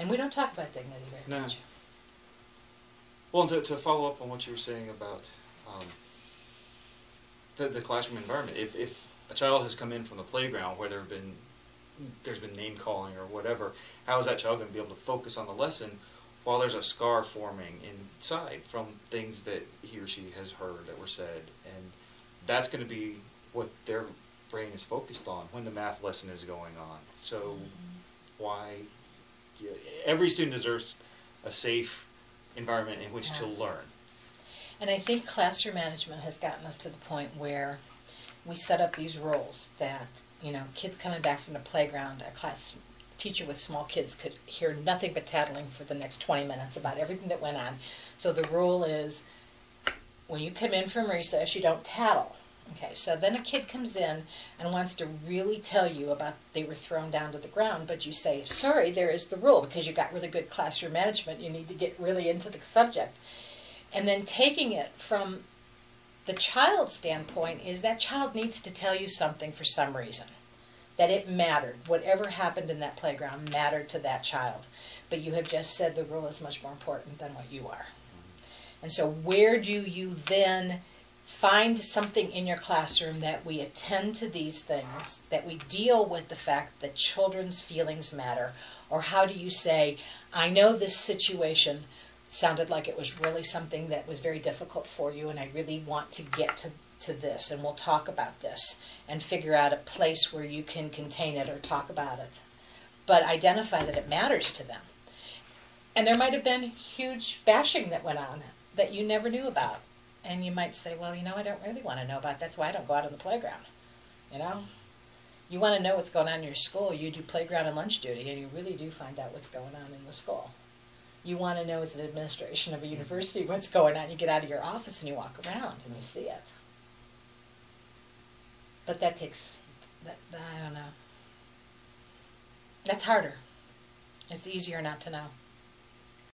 And we don't talk about dignity very much. Well, and to follow up on what you were saying about the classroom environment, if a child has come in from the playground where there's been name calling or whatever, how is that child going to be able to focus on the lesson while there's a scar forming inside from things that he or she has heard that were said? And that's going to be what their brain is focused on when the math lesson is going on. So why every student deserves a safe environment in which to learn. And I think classroom management has gotten us to the point where we set up these rules that, you know, kids coming back from the playground, a class teacher with small kids could hear nothing but tattling for the next 20 minutes about everything that went on. So the rule is, when you come in from recess, you don't tattle. Okay, so then a kid comes in and wants to really tell you about they were thrown down to the ground, but you say, sorry, there is the rule, because you got really good classroom management, you need to get really into the subject. And then taking it from the child's standpoint is that child needs to tell you something for some reason. That it mattered. Whatever happened in that playground mattered to that child. But you have just said the rule is much more important than what you are. And so where do you then find something in your classroom that we attend to these things, that we deal with the fact that children's feelings matter? Or how do you say, I know this situation sounded like it was really something that was very difficult for you, and I really want to get to this, and we'll talk about this and figure out a place where you can contain it or talk about it. But identify that it matters to them. And there might have been huge bashing that went on that you never knew about. And you might say, well, you know, I don't really want to know about it. That's why I don't go out on the playground. You know? You want to know what's going on in your school, you do playground and lunch duty, and you really do find out what's going on in the school. You want to know as an administration of a university what's going on. You get out of your office and you walk around and you see it. But that takes, I don't know. That's harder. It's easier not to know.